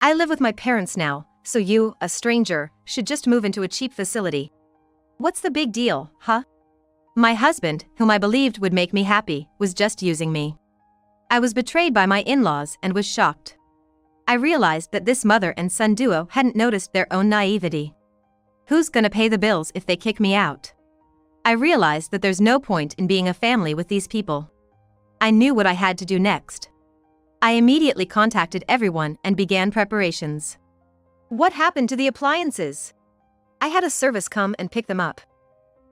I live with my parents now, so you, a stranger, should just move into a cheap facility. What's the big deal, huh? My husband, whom I believed would make me happy, was just using me. I was betrayed by my in-laws and was shocked. I realized that this mother and son duo hadn't noticed their own naivety. Who's gonna pay the bills if they kick me out? I realized that there's no point in being a family with these people. I knew what I had to do next. I immediately contacted everyone and began preparations. What happened to the appliances? I had a service come and pick them up.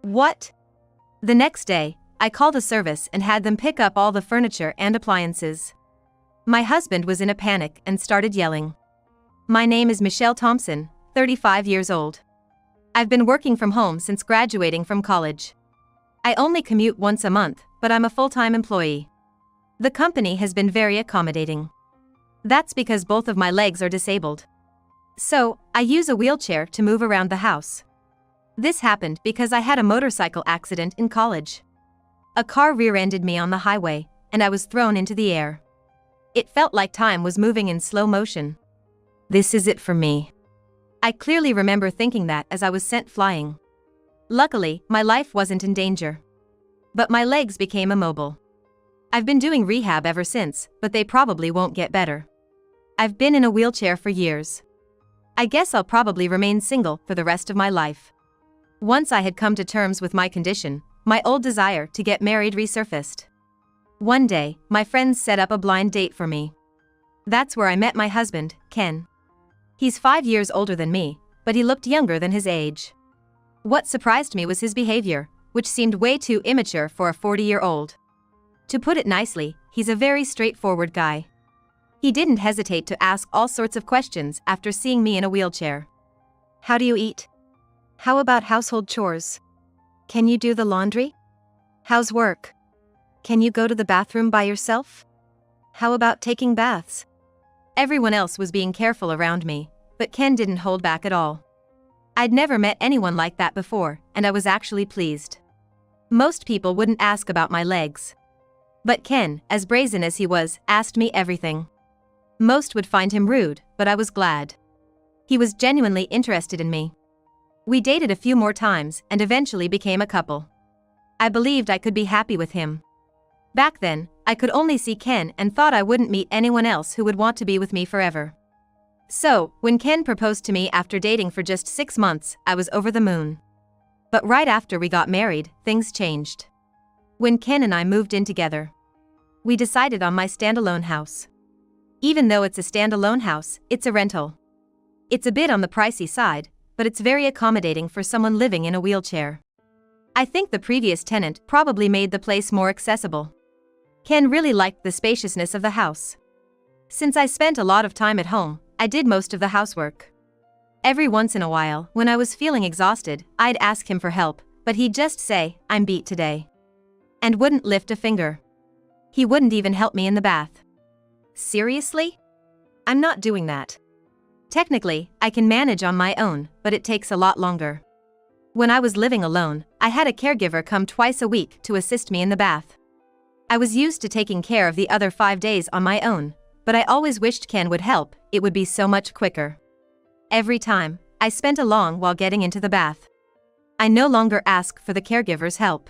What? The next day, I called a service and had them pick up all the furniture and appliances. My husband was in a panic and started yelling. My name is Michelle Thompson, 35 years old. I've been working from home since graduating from college. I only commute once a month, but I'm a full-time employee. The company has been very accommodating. That's because both of my legs are disabled. So, I use a wheelchair to move around the house. This happened because I had a motorcycle accident in college. A car rear-ended me on the highway, and I was thrown into the air. It felt like time was moving in slow motion. This is it for me. I clearly remember thinking that as I was sent flying. Luckily, my life wasn't in danger. But my legs became immobile. I've been doing rehab ever since, but they probably won't get better. I've been in a wheelchair for years. I guess I'll probably remain single for the rest of my life. Once I had come to terms with my condition, my old desire to get married resurfaced. One day, my friends set up a blind date for me. That's where I met my husband, Ken. He's 5 years older than me, but he looked younger than his age. What surprised me was his behavior, which seemed way too immature for a 40-year-old. To put it nicely, he's a very straightforward guy. He didn't hesitate to ask all sorts of questions after seeing me in a wheelchair. How do you eat? How about household chores? Can you do the laundry? How's work? Can you go to the bathroom by yourself? How about taking baths? Everyone else was being careful around me, but Ken didn't hold back at all. I'd never met anyone like that before, and I was actually pleased. Most people wouldn't ask about my legs. But Ken, as brazen as he was, asked me everything. Most would find him rude, but I was glad. He was genuinely interested in me. We dated a few more times and eventually became a couple. I believed I could be happy with him. Back then, I could only see Ken and thought I wouldn't meet anyone else who would want to be with me forever. So, when Ken proposed to me after dating for just 6 months, I was over the moon. But right after we got married, things changed. When Ken and I moved in together, we decided on my standalone house. Even though it's a standalone house, it's a rental. It's a bit on the pricey side, but it's very accommodating for someone living in a wheelchair. I think the previous tenant probably made the place more accessible. Ken really liked the spaciousness of the house. Since I spent a lot of time at home, I did most of the housework. Every once in a while, when I was feeling exhausted, I'd ask him for help, but he'd just say, "I'm beat today," and wouldn't lift a finger. He wouldn't even help me in the bath. Seriously? I'm not doing that. Technically, I can manage on my own, but it takes a lot longer. When I was living alone, I had a caregiver come twice a week to assist me in the bath. I was used to taking care of the other 5 days on my own, but I always wished Ken would help, it would be so much quicker. Every time, I spent a long while getting into the bath. I no longer ask for the caregiver's help.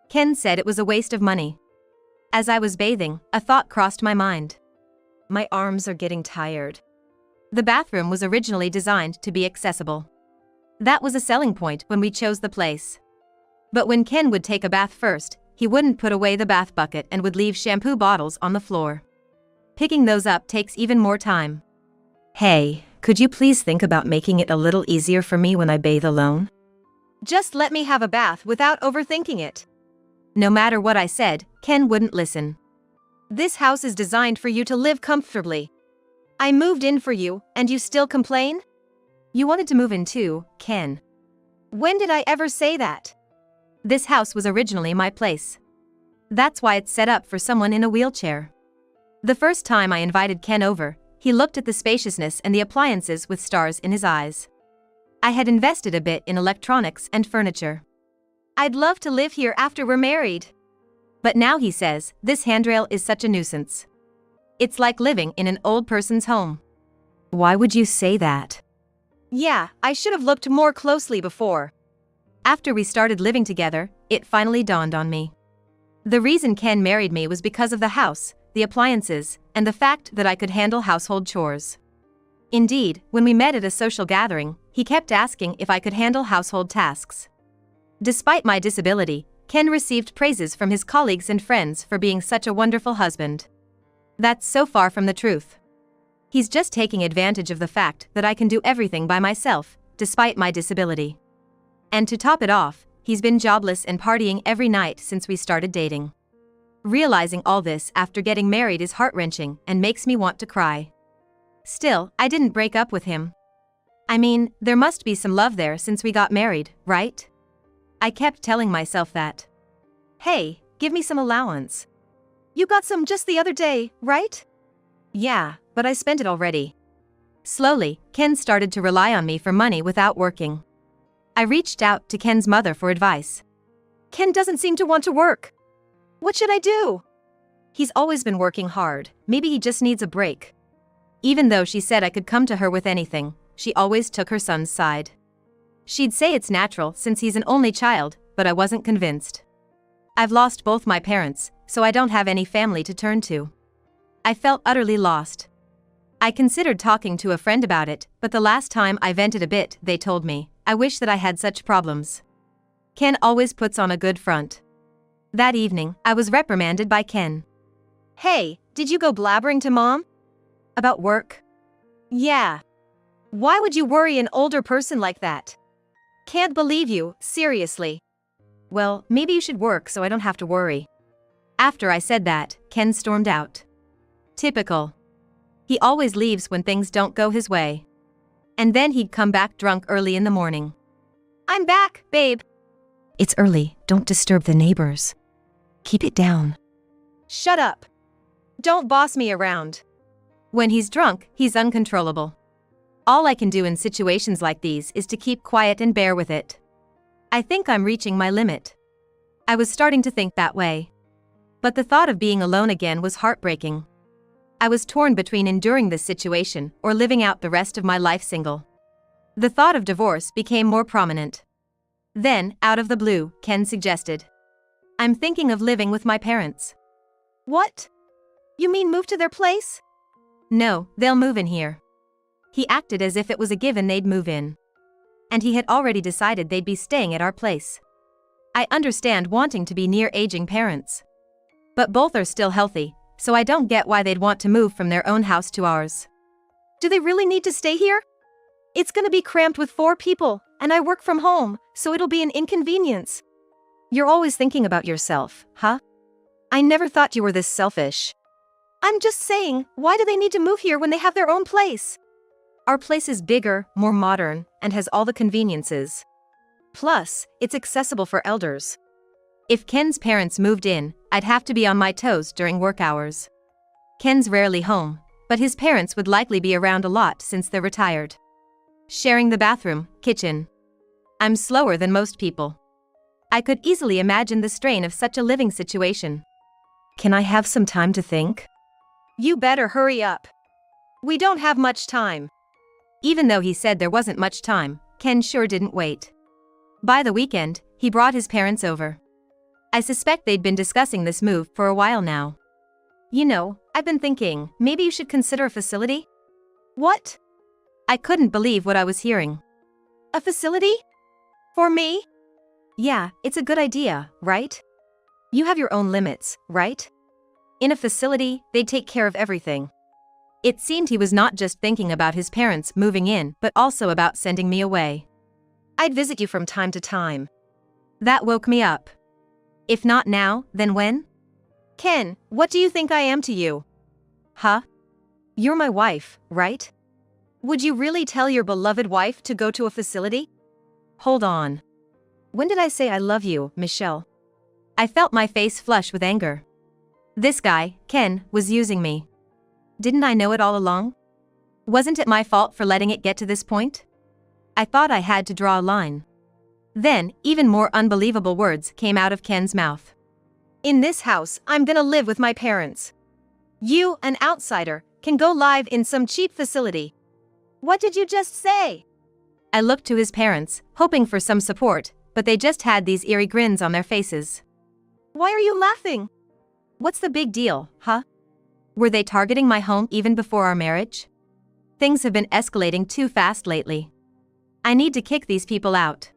Ken said it was a waste of money. As I was bathing, a thought crossed my mind. My arms are getting tired. The bathroom was originally designed to be accessible. That was a selling point when we chose the place. But when Ken would take a bath first, he wouldn't put away the bath bucket and would leave shampoo bottles on the floor. Picking those up takes even more time. Hey, could you please think about making it a little easier for me when I bathe alone? Just let me have a bath without overthinking it. No matter what I said, Ken wouldn't listen. This house is designed for you to live comfortably. I moved in for you, and you still complain? You wanted to move in too, Ken. When did I ever say that? This house was originally my place. That's why it's set up for someone in a wheelchair. The first time I invited Ken over, he looked at the spaciousness and the appliances with stars in his eyes. I had invested a bit in electronics and furniture. I'd love to live here after we're married. But now he says, this handrail is such a nuisance. It's like living in an old person's home. Why would you say that? Yeah, I should have looked more closely before. After we started living together, it finally dawned on me. The reason Ken married me was because of the house, the appliances, and the fact that I could handle household chores. Indeed, when we met at a social gathering, he kept asking if I could handle household tasks. Despite my disability, Ken received praises from his colleagues and friends for being such a wonderful husband. That's so far from the truth. He's just taking advantage of the fact that I can do everything by myself, despite my disability. And to top it off, he's been jobless and partying every night since we started dating. Realizing all this after getting married is heart-wrenching and makes me want to cry. Still, I didn't break up with him. I mean, there must be some love there since we got married, right? I kept telling myself that. Hey, give me some allowance. You got some just the other day, right? Yeah, but I spent it already. Slowly, Ken started to rely on me for money without working. I reached out to Ken's mother for advice. Ken doesn't seem to want to work. What should I do? He's always been working hard, maybe he just needs a break. Even though she said I could come to her with anything, she always took her son's side. She'd say it's natural since he's an only child, but I wasn't convinced. I've lost both my parents, so I don't have any family to turn to. I felt utterly lost. I considered talking to a friend about it, but the last time I vented a bit, they told me, I wish that I had such problems. Ken always puts on a good front. That evening, I was reprimanded by Ken. Hey, did you go blabbering to Mom? About work? Yeah. Why would you worry an older person like that? Can't believe you, seriously. Well, maybe you should work so I don't have to worry. After I said that, Ken stormed out. Typical. He always leaves when things don't go his way. And then he'd come back drunk early in the morning. I'm back, babe. It's early, don't disturb the neighbors. Keep it down. Shut up. Don't boss me around. When he's drunk, he's uncontrollable. All I can do in situations like these is to keep quiet and bear with it. I think I'm reaching my limit. I was starting to think that way. But the thought of being alone again was heartbreaking. I was torn between enduring this situation or living out the rest of my life single. The thought of divorce became more prominent. Then, out of the blue, Ken suggested, I'm thinking of living with my parents. What? You mean move to their place? No, they'll move in here. He acted as if it was a given they'd move in. And he had already decided they'd be staying at our place. I understand wanting to be near aging parents. But both are still healthy, so I don't get why they'd want to move from their own house to ours. Do they really need to stay here? It's gonna be cramped with 4 people, and I work from home, so it'll be an inconvenience. You're always thinking about yourself, huh? I never thought you were this selfish. I'm just saying, why do they need to move here when they have their own place? Our place is bigger, more modern, and has all the conveniences. Plus, it's accessible for elders. If Ken's parents moved in, I'd have to be on my toes during work hours. Ken's rarely home, but his parents would likely be around a lot since they're retired. Sharing the bathroom, kitchen. I'm slower than most people. I could easily imagine the strain of such a living situation. Can I have some time to think? You better hurry up. We don't have much time. Even though he said there wasn't much time, Ken sure didn't wait. By the weekend, he brought his parents over. I suspect they'd been discussing this move for a while now. You know, I've been thinking, maybe you should consider a facility? What? I couldn't believe what I was hearing. A facility? For me? Yeah, it's a good idea, right? You have your own limits, right? In a facility, they'd take care of everything. It seemed he was not just thinking about his parents moving in, but also about sending me away. I'd visit you from time to time. That woke me up. If not now, then when? Ken, what do you think I am to you? Huh? You're my wife, right? Would you really tell your beloved wife to go to a facility? Hold on. When did I say I love you, Michelle? I felt my face flush with anger. This guy, Ken, was using me. Didn't I know it all along? Wasn't it my fault for letting it get to this point? I thought I had to draw a line. Then, even more unbelievable words came out of Ken's mouth. In this house, I'm gonna live with my parents. You, an outsider, can go live in some cheap facility. What did you just say? I looked to his parents, hoping for some support, but they just had these eerie grins on their faces. Why are you laughing? What's the big deal, huh? Were they targeting my home even before our marriage? Things have been escalating too fast lately. I need to kick these people out.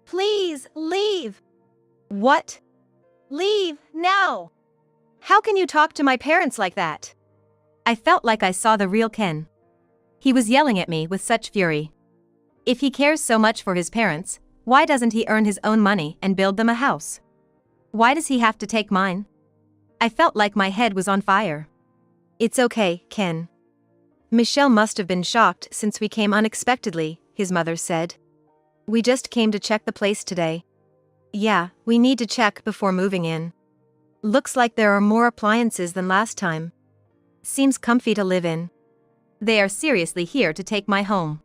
Please, leave. What? Leave, now. How can you talk to my parents like that? I felt like I saw the real Ken. He was yelling at me with such fury. If he cares so much for his parents, why doesn't he earn his own money and build them a house? Why does he have to take mine? I felt like my head was on fire. It's okay, Ken. Michelle must have been shocked since we came unexpectedly, his mother said. We just came to check the place today. Yeah, we need to check before moving in. Looks like there are more appliances than last time. Seems comfy to live in. They are seriously here to take my home.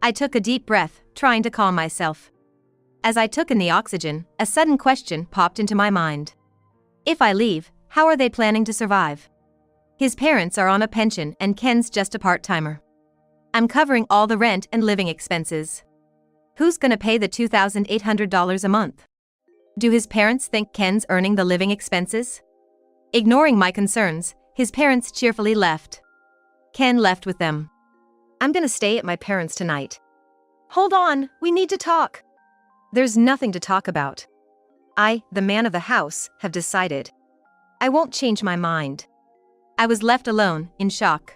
I took a deep breath, trying to calm myself. As I took in the oxygen, a sudden question popped into my mind. If I leave, how are they planning to survive? His parents are on a pension and Ken's just a part-timer. I'm covering all the rent and living expenses. Who's gonna pay the $2,800 a month? Do his parents think Ken's earning the living expenses? Ignoring my concerns, his parents cheerfully left. Ken left with them. I'm gonna stay at my parents' tonight. Hold on, we need to talk. There's nothing to talk about. I, the man of the house, have decided. I won't change my mind. I was left alone, in shock.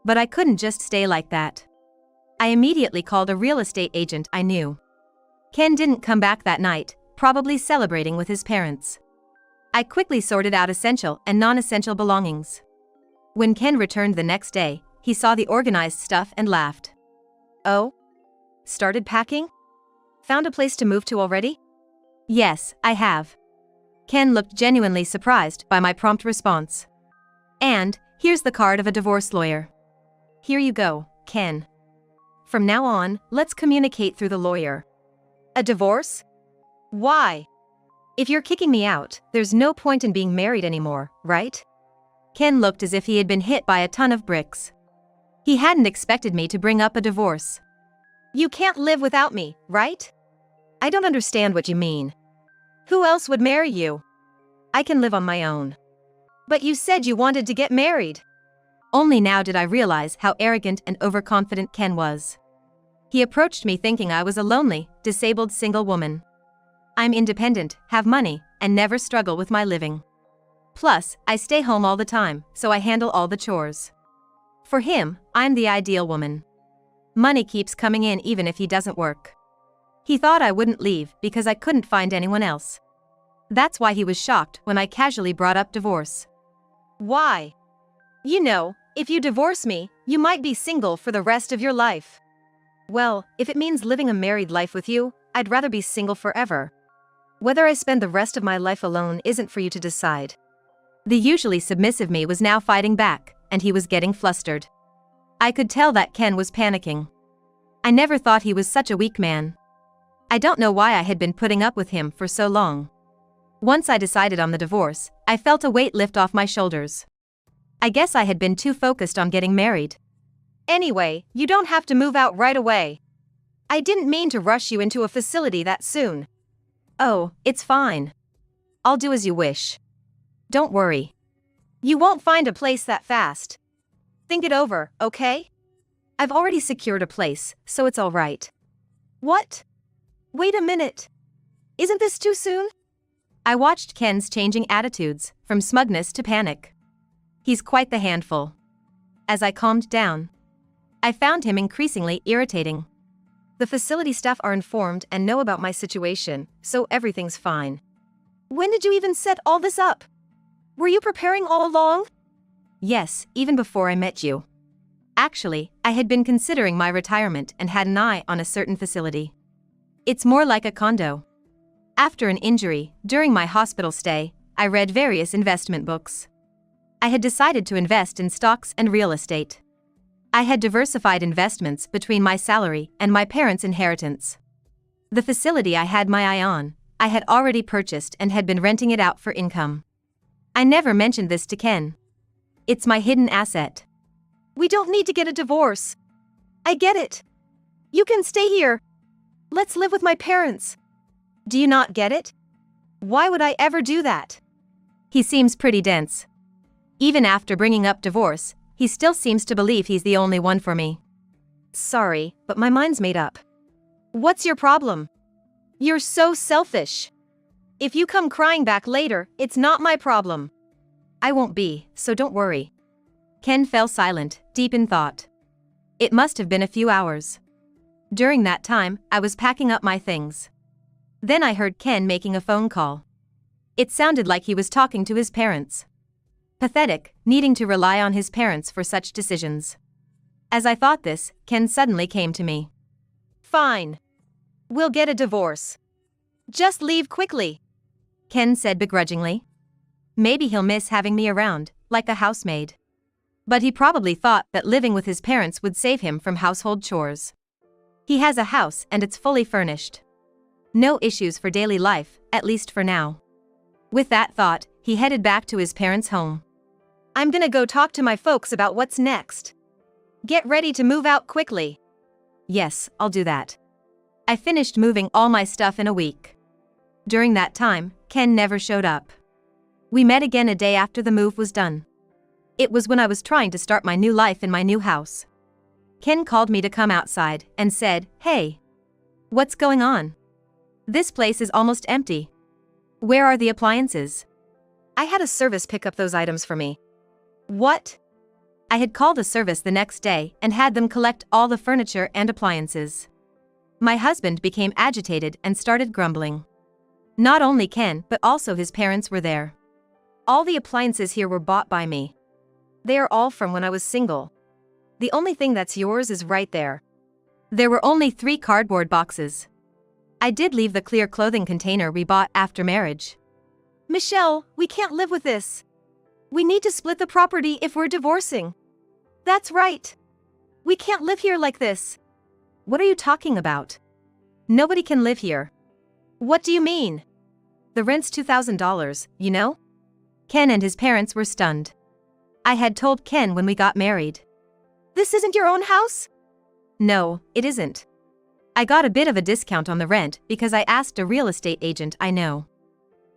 But I couldn't just stay like that. I immediately called a real estate agent I knew. Ken didn't come back that night, probably celebrating with his parents. I quickly sorted out essential and non-essential belongings. When Ken returned the next day, he saw the organized stuff and laughed. Oh? Started packing? Found a place to move to already? Yes, I have. Ken looked genuinely surprised by my prompt response. And, here's the card of a divorce lawyer. Here you go, Ken. From now on, let's communicate through the lawyer. A divorce? Why? If you're kicking me out, there's no point in being married anymore, right? Ken looked as if he had been hit by a ton of bricks. He hadn't expected me to bring up a divorce. You can't live without me, right? I don't understand what you mean. Who else would marry you? I can live on my own. But you said you wanted to get married. Only now did I realize how arrogant and overconfident Ken was. He approached me thinking I was a lonely, disabled single woman. I'm independent, have money, and never struggle with my living. Plus, I stay home all the time, so I handle all the chores. For him, I'm the ideal woman. Money keeps coming in even if he doesn't work. He thought I wouldn't leave because I couldn't find anyone else. That's why he was shocked when I casually brought up divorce. Why? You know, if you divorce me, you might be single for the rest of your life. Well, if it means living a married life with you, I'd rather be single forever. Whether I spend the rest of my life alone isn't for you to decide. The usually submissive me was now fighting back, and he was getting flustered. I could tell that Ken was panicking. I never thought he was such a weak man. I don't know why I had been putting up with him for so long. Once I decided on the divorce, I felt a weight lift off my shoulders. I guess I had been too focused on getting married. Anyway, you don't have to move out right away. I didn't mean to rush you into a facility that soon. Oh, it's fine. I'll do as you wish. Don't worry. You won't find a place that fast. Think it over, okay? I've already secured a place, so it's all right. What? Wait a minute. Isn't this too soon? I watched Ken's changing attitudes, from smugness to panic. He's quite the handful. As I calmed down, I found him increasingly irritating. The facility staff are informed and know about my situation, so everything's fine. When did you even set all this up? Were you preparing all along? Yes, even before I met you. Actually, I had been considering my retirement and had an eye on a certain facility. It's more like a condo. After an injury, during my hospital stay, I read various investment books. I had decided to invest in stocks and real estate. I had diversified investments between my salary and my parents' inheritance. The facility I had my eye on, I had already purchased and had been renting it out for income. I never mentioned this to Ken. It's my hidden asset. We don't need to get a divorce. I get it. You can stay here. Let's live with my parents. Do you not get it? Why would I ever do that? He seems pretty dense. Even after bringing up divorce, he still seems to believe he's the only one for me. Sorry, but my mind's made up. What's your problem? You're so selfish. If you come crying back later, it's not my problem. I won't be, so don't worry. Ken fell silent, deep in thought. It must have been a few hours. During that time, I was packing up my things. Then I heard Ken making a phone call. It sounded like he was talking to his parents. Pathetic, needing to rely on his parents for such decisions. As I thought this, Ken suddenly came to me. Fine. We'll get a divorce. Just leave quickly, Ken said begrudgingly. Maybe he'll miss having me around, like a housemaid. But he probably thought that living with his parents would save him from household chores. He has a house and it's fully furnished. No issues for daily life, at least for now. With that thought, he headed back to his parents' home. I'm gonna go talk to my folks about what's next. Get ready to move out quickly. Yes, I'll do that. I finished moving all my stuff in a week. During that time, Ken never showed up. We met again a day after the move was done. It was when I was trying to start my new life in my new house. Ken called me to come outside and said, "Hey, what's going on? This place is almost empty. Where are the appliances?" I had a service pick up those items for me. What? I had called a service the next day and had them collect all the furniture and appliances. My husband became agitated and started grumbling. Not only Ken, but also his parents were there. All the appliances here were bought by me. They are all from when I was single. The only thing that's yours is right there. There were only 3 cardboard boxes. I did leave the clear clothing container we bought after marriage. Michelle, we can't live with this. We need to split the property if we're divorcing. That's right. We can't live here like this. What are you talking about? Nobody can live here. What do you mean? The rent's $2,000, you know? Ken and his parents were stunned. I had told Ken when we got married. This isn't your own house? No, it isn't. I got a bit of a discount on the rent because I asked a real estate agent I know.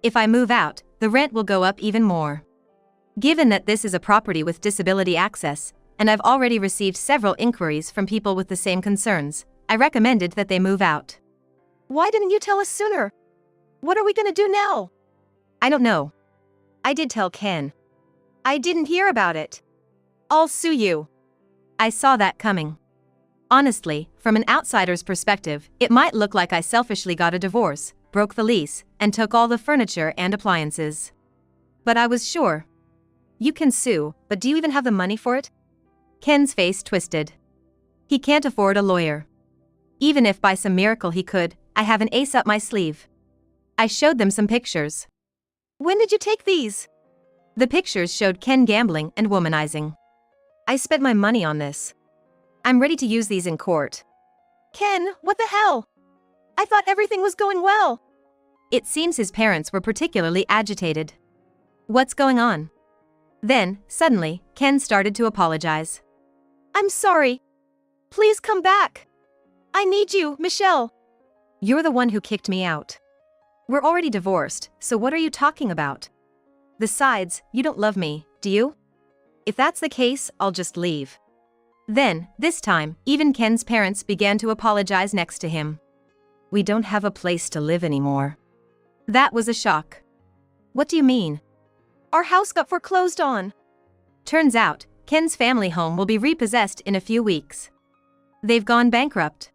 If I move out, the rent will go up even more. Given that this is a property with disability access, and I've already received several inquiries from people with the same concerns, I recommended that they move out. Why didn't you tell us sooner? What are we gonna do now? I don't know. I did tell Ken. I didn't hear about it. I'll sue you. I saw that coming. Honestly, from an outsider's perspective, it might look like I selfishly got a divorce, broke the lease, and took all the furniture and appliances. But I was sure. You can sue, but do you even have the money for it? Ken's face twisted. He can't afford a lawyer. Even if by some miracle he could, I have an ace up my sleeve. I showed them some pictures. When did you take these? The pictures showed Ken gambling and womanizing. I spent my money on this. I'm ready to use these in court. Ken, what the hell? I thought everything was going well. It seems his parents were particularly agitated. What's going on? Then, suddenly, Ken started to apologize. I'm sorry. Please come back. I need you, Michelle. You're the one who kicked me out. We're already divorced, so what are you talking about? Besides, you don't love me, do you? If that's the case, I'll just leave. Then, this time, even Ken's parents began to apologize next to him. We don't have a place to live anymore. That was a shock. What do you mean? Our house got foreclosed on. Turns out, Ken's family home will be repossessed in a few weeks. They've gone bankrupt.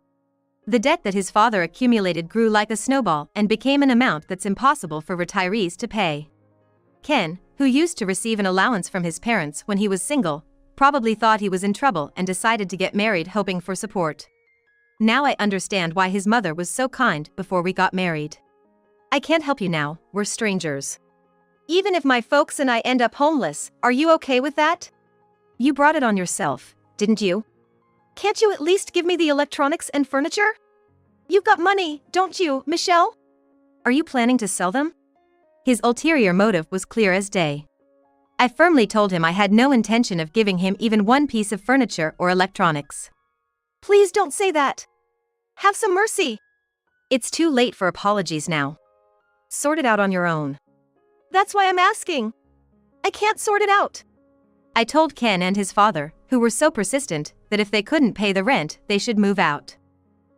The debt that his father accumulated grew like a snowball and became an amount that's impossible for retirees to pay. Ken, who used to receive an allowance from his parents when he was single, probably thought he was in trouble and decided to get married hoping for support. Now I understand why his mother was so kind before we got married. I can't help you now, we're strangers. Even if my folks and I end up homeless, are you okay with that? You brought it on yourself, didn't you? Can't you at least give me the electronics and furniture? You've got money, don't you, Michelle? Are you planning to sell them? His ulterior motive was clear as day. I firmly told him I had no intention of giving him even one piece of furniture or electronics. Please don't say that. Have some mercy. It's too late for apologies now. Sort it out on your own. That's why I'm asking. I can't sort it out. I told Ken and his father, who were so persistent, that if they couldn't pay the rent, they should move out.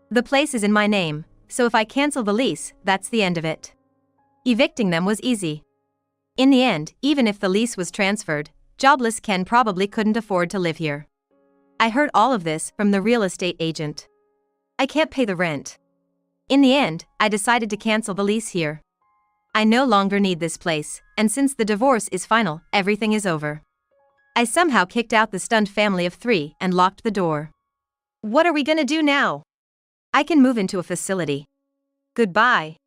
The place is in my name, so if I cancel the lease, that's the end of it. Evicting them was easy. In the end, even if the lease was transferred, jobless Ken probably couldn't afford to live here. I heard all of this from the real estate agent. I can't pay the rent. In the end, I decided to cancel the lease here. I no longer need this place, and since the divorce is final, everything is over. I somehow kicked out the stunned family of 3 and locked the door. What are we gonna do now? I can move into a facility. Goodbye.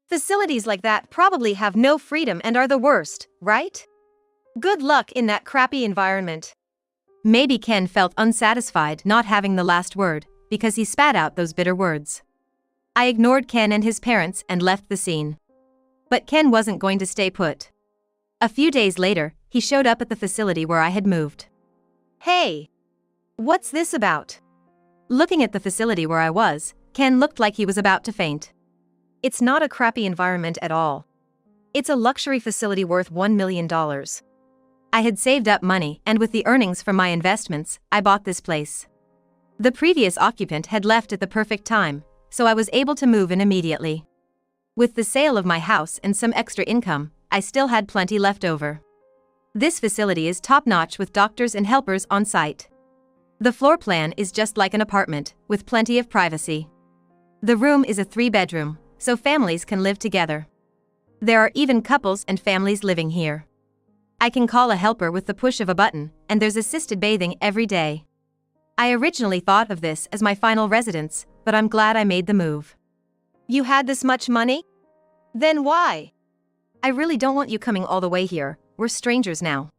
Facilities like that probably have no freedom and are the worst, right? Good luck in that crappy environment. Maybe Ken felt unsatisfied not having the last word, because he spat out those bitter words. I ignored Ken and his parents and left the scene. But Ken wasn't going to stay put. A few days later, he showed up at the facility where I had moved. Hey! What's this about? Looking at the facility where I was, Ken looked like he was about to faint. It's not a crappy environment at all. It's a luxury facility worth $1 million. I had saved up money, and with the earnings from my investments, I bought this place. The previous occupant had left at the perfect time, so I was able to move in immediately. With the sale of my house and some extra income, I still had plenty left over. This facility is top-notch with doctors and helpers on site. The floor plan is just like an apartment, with plenty of privacy. The room is a 3-bedroom, so families can live together. There are even couples and families living here. I can call a helper with the push of a button, and there's assisted bathing every day. I originally thought of this as my final residence, but I'm glad I made the move. You had this much money? Then why? I really don't want you coming all the way here. We're strangers now.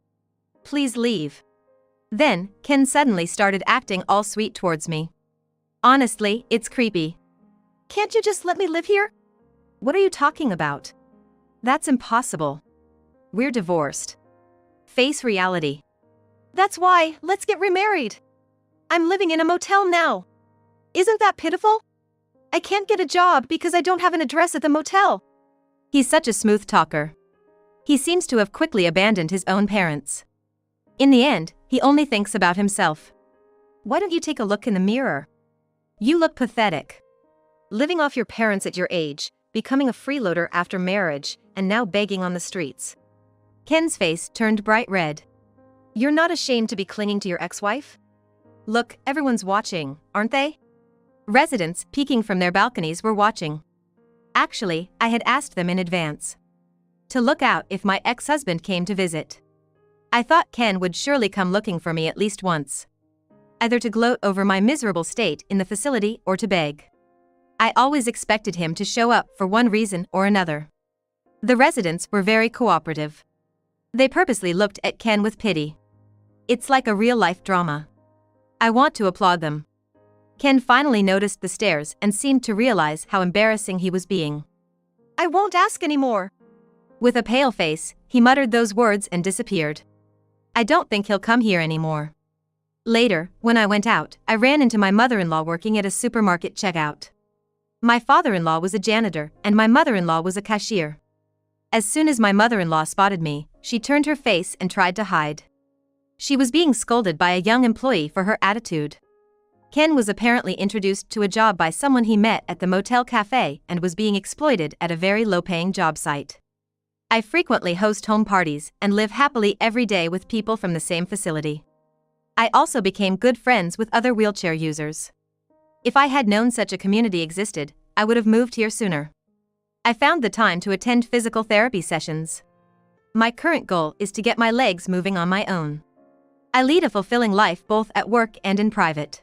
Please leave. Then, Ken suddenly started acting all sweet towards me. Honestly, it's creepy. Can't you just let me live here? What are you talking about? That's impossible. We're divorced. Face reality. That's why, let's get remarried. I'm living in a motel now. Isn't that pitiful? I can't get a job because I don't have an address at the motel. He's such a smooth talker. He seems to have quickly abandoned his own parents. In the end, he only thinks about himself. Why don't you take a look in the mirror? You look pathetic. Living off your parents at your age, becoming a freeloader after marriage, and now begging on the streets. Ken's face turned bright red. You're not ashamed to be clinging to your ex-wife? Look, everyone's watching, aren't they? Residents, peeking from their balconies, were watching. Actually, I had asked them in advance to look out if my ex-husband came to visit. I thought Ken would surely come looking for me at least once. Either to gloat over my miserable state in the facility or to beg. I always expected him to show up for one reason or another. The residents were very cooperative. They purposely looked at Ken with pity. It's like a real-life drama. I want to applaud them. Ken finally noticed the stares and seemed to realize how embarrassing he was being. I won't ask anymore. With a pale face, he muttered those words and disappeared. I don't think he'll come here anymore. Later, when I went out, I ran into my mother-in-law working at a supermarket checkout. My father-in-law was a janitor, and my mother-in-law was a cashier. As soon as my mother-in-law spotted me, she turned her face and tried to hide. She was being scolded by a young employee for her attitude. Ken was apparently introduced to a job by someone he met at the motel cafe and was being exploited at a very low-paying job site. I frequently host home parties and live happily every day with people from the same facility. I also became good friends with other wheelchair users. If I had known such a community existed, I would have moved here sooner. I found the time to attend physical therapy sessions. My current goal is to get my legs moving on my own. I lead a fulfilling life both at work and in private.